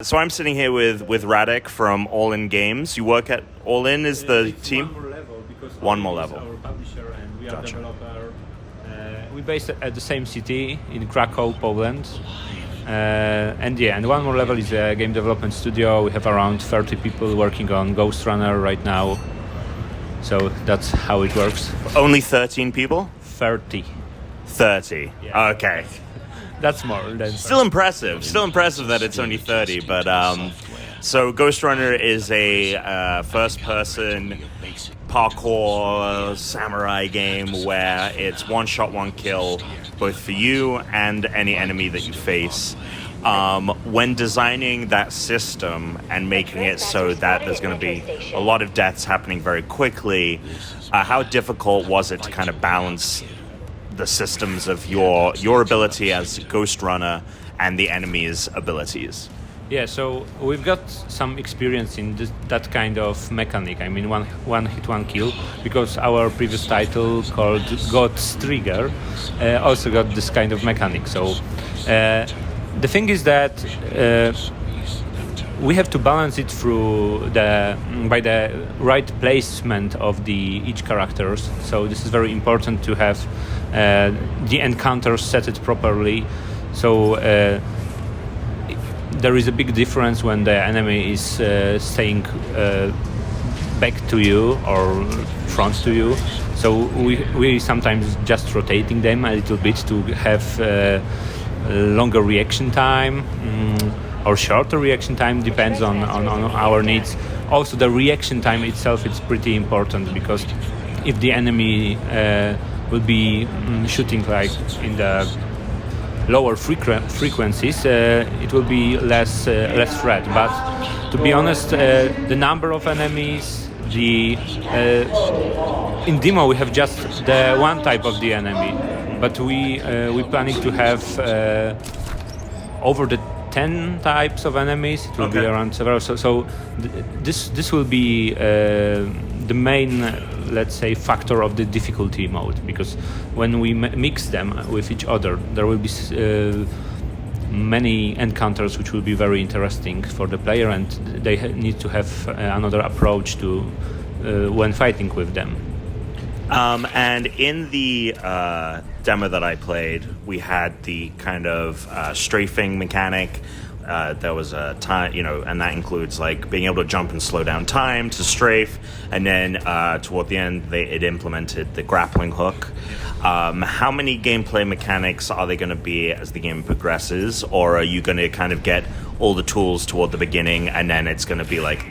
So I'm sitting here with Radek from All In Games. You work at All In, is the team? One more level because One more level. our publisher and we are Gotcha. developer. We based at the same city in Krakow, Poland. And one more level is a game development studio. We have around 30 people working on Ghostrunner right now. So that's how it works. Only 13 people? 30. 30. Yeah. Okay. That's more than Still impressive. Still impressive that it's only 30. But so Ghostrunner is a first-person parkour samurai game where it's one shot, one kill, both for you and any enemy that you face. When designing that system and making it so that there's going to be a lot of deaths happening very quickly, how difficult was it to kind of balance the systems of your ability as Ghostrunner and the enemy's abilities? Yeah, so we've got some experience in that kind of mechanic. I mean, one hit, one kill, because our previous title called Ghostrunner also got this kind of mechanic. So the thing is that we have to balance it through by the right placement of each characters. So this is very important to have the encounters set it properly. So there is a big difference when the enemy is staying back to you or front to you. So we sometimes just rotating them a little bit to have longer reaction time. Or shorter reaction time, depends on our needs. Also, the reaction time itself is pretty important, because if the enemy will be shooting like in the lower frequencies, it will be less threat. But to be honest, the number of enemies, in demo we have just the one type of the enemy, but we planning to have over the 10 types of enemies. It will be around several. So this will be the main, let's say, factor of the difficulty mode, because when we mix them with each other, there will be many encounters which will be very interesting for the player, and they need to have another approach to when fighting with them. And in the demo that I played, we had the kind of strafing mechanic. There was a time, and that includes like being able to jump and slow down time to strafe. And then toward the end, it implemented the grappling hook. How many gameplay mechanics are they going to be as the game progresses? Or are you going to kind of get all the tools toward the beginning, and then it's going to be like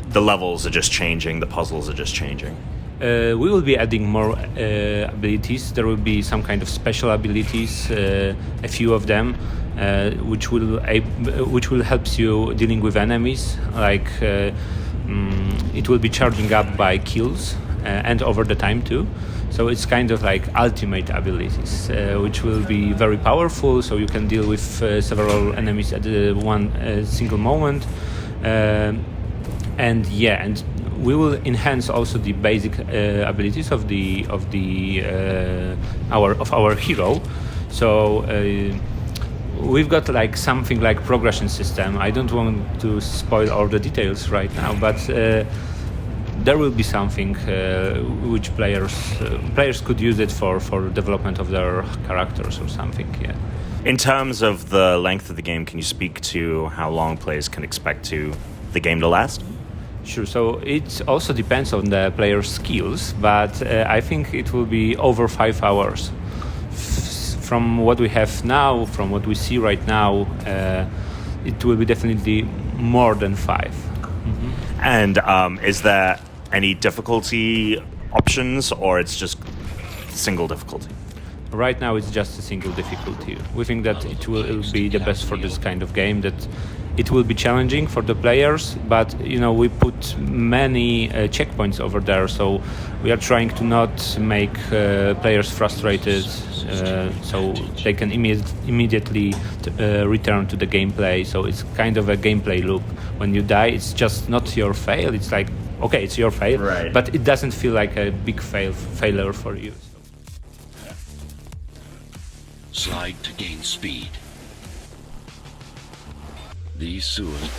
the levels are just changing, the puzzles are just changing? We will be adding more abilities. There will be some kind of special abilities, a few of them, which will help you dealing with enemies. Like it will be charging up by kills and over the time too. So it's kind of like ultimate abilities, which will be very powerful. So you can deal with several enemies at one single moment, and we will enhance also the basic abilities of our hero. So we've got like something like progression system. I don't want to spoil all the details right now, but there will be something which players could use it for development of their characters or something. Yeah. In terms of the length of the game, can you speak to how long players can expect the game to last? Sure. So it also depends on the player's skills, but I think it will be over 5 hours. From what we have now, from what we see right now, it will be definitely more than 5. Mm-hmm. And is there any difficulty options, or it's just single difficulty? Right now it's just a single difficulty. We think that it will be the best for this kind of game, that it will be challenging for the players, but we put many checkpoints over there, so we are trying to not make players frustrated, so they can immediately return to the gameplay. So it's kind of a gameplay loop. When you die, it's just not your fail. It's like, okay, it's your fail, right, but it doesn't feel like a big failure for you. Slide to gain speed. These sewers...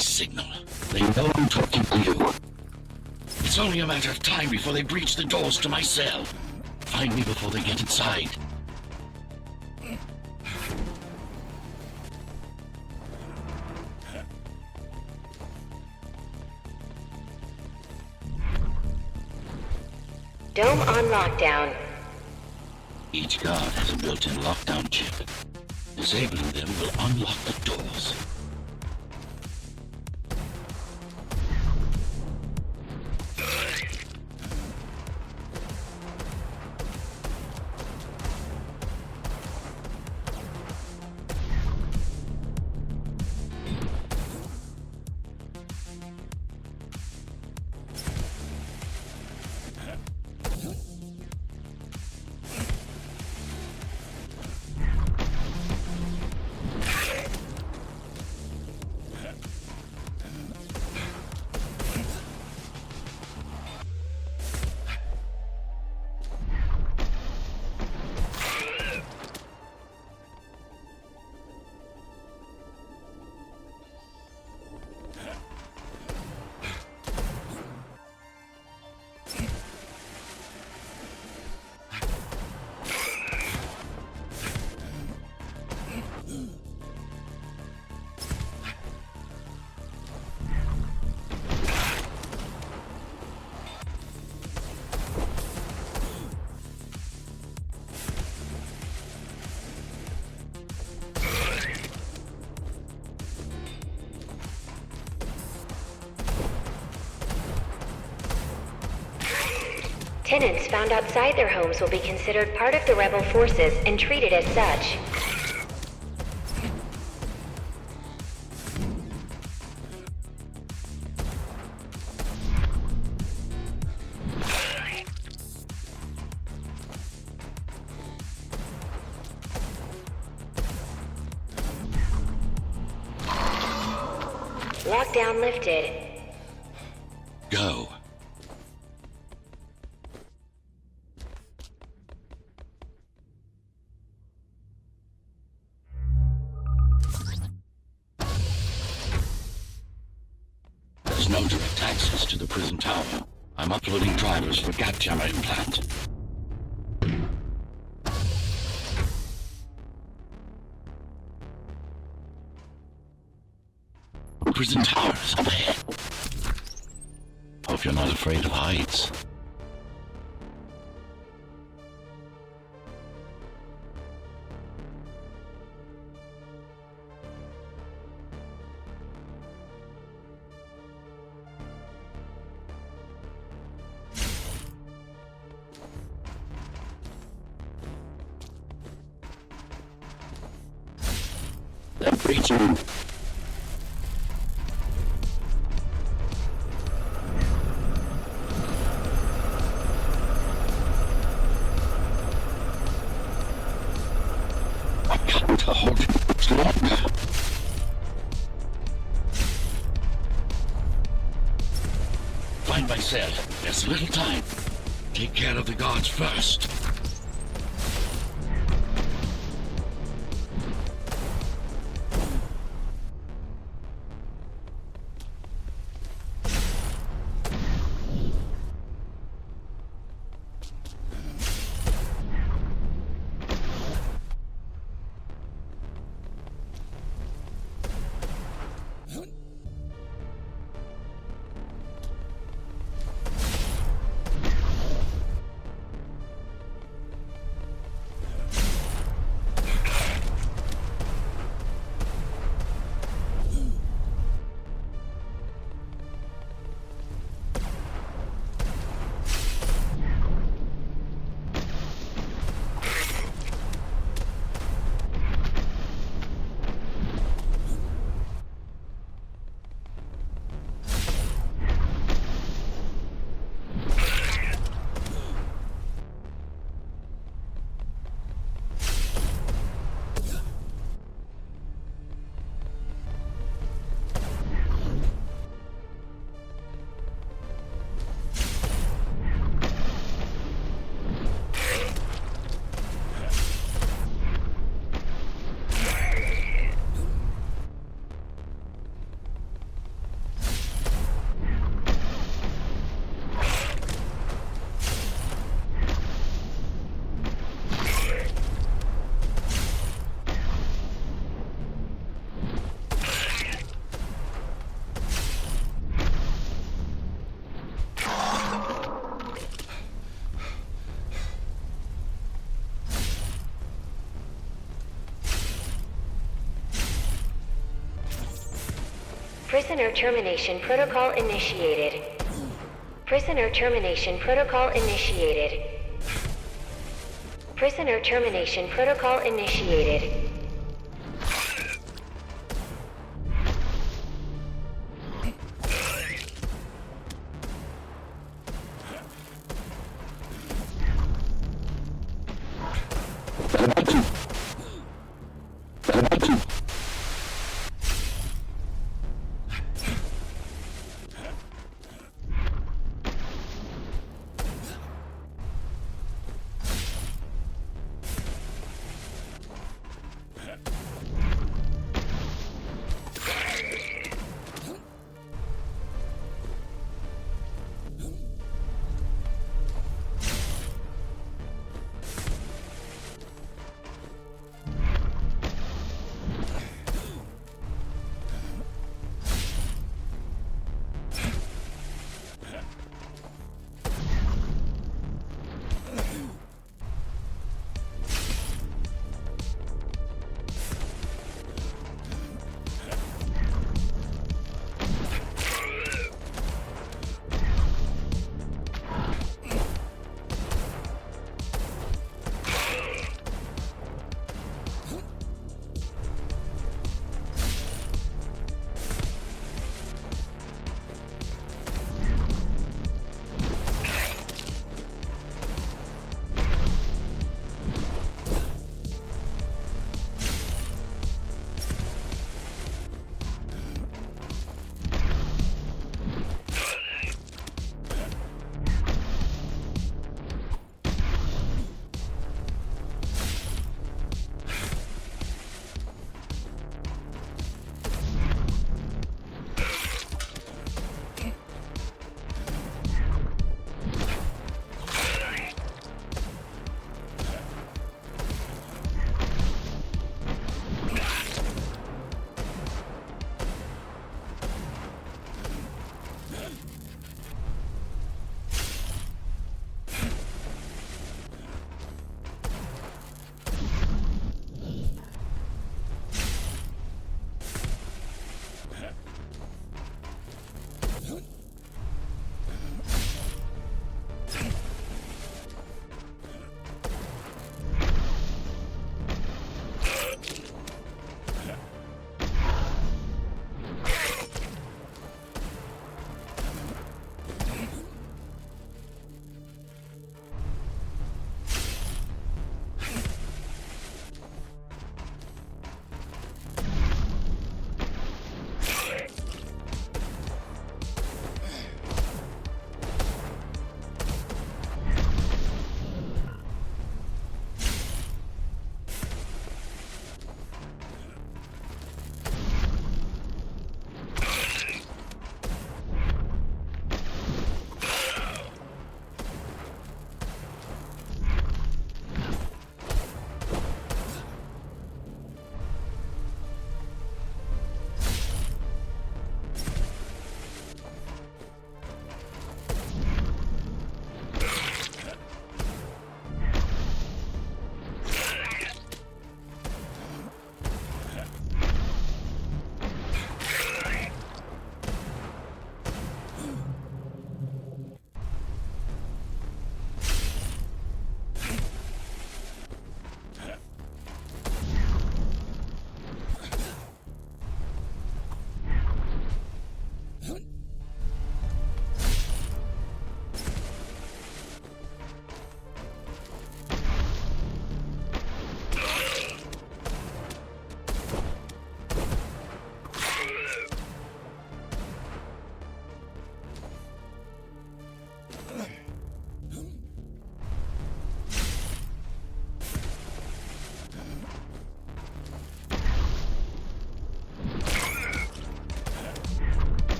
Signal. They know I'm talking to you. It's only a matter of time before they breach the doors to my cell. Find me before they get inside. Dome on lockdown. Each guard has a built-in lockdown chip. Disabling them will unlock the doors. Tenants found outside their homes will be considered part of the rebel forces and treated as such. Lockdown lifted. Go. There's no direct access to the prison tower. I'm uploading drivers for gap jammer implant. Prison towers up ahead. Hope you're not afraid of heights. They're breaching. find my cell. There's little time. Take care of the guards first. Prisoner termination protocol initiated. Prisoner termination protocol initiated. Prisoner termination protocol initiated.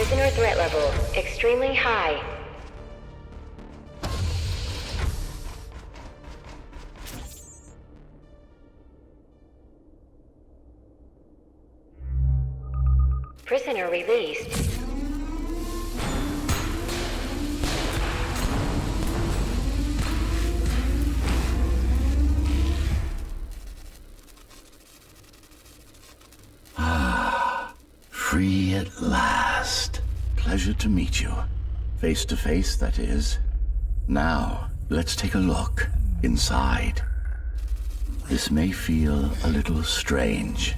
Prisoner threat level extremely high. Prisoner released. Free at last. Pleasure to meet you. Face to face, that is. Now, let's take a look inside. This may feel a little strange.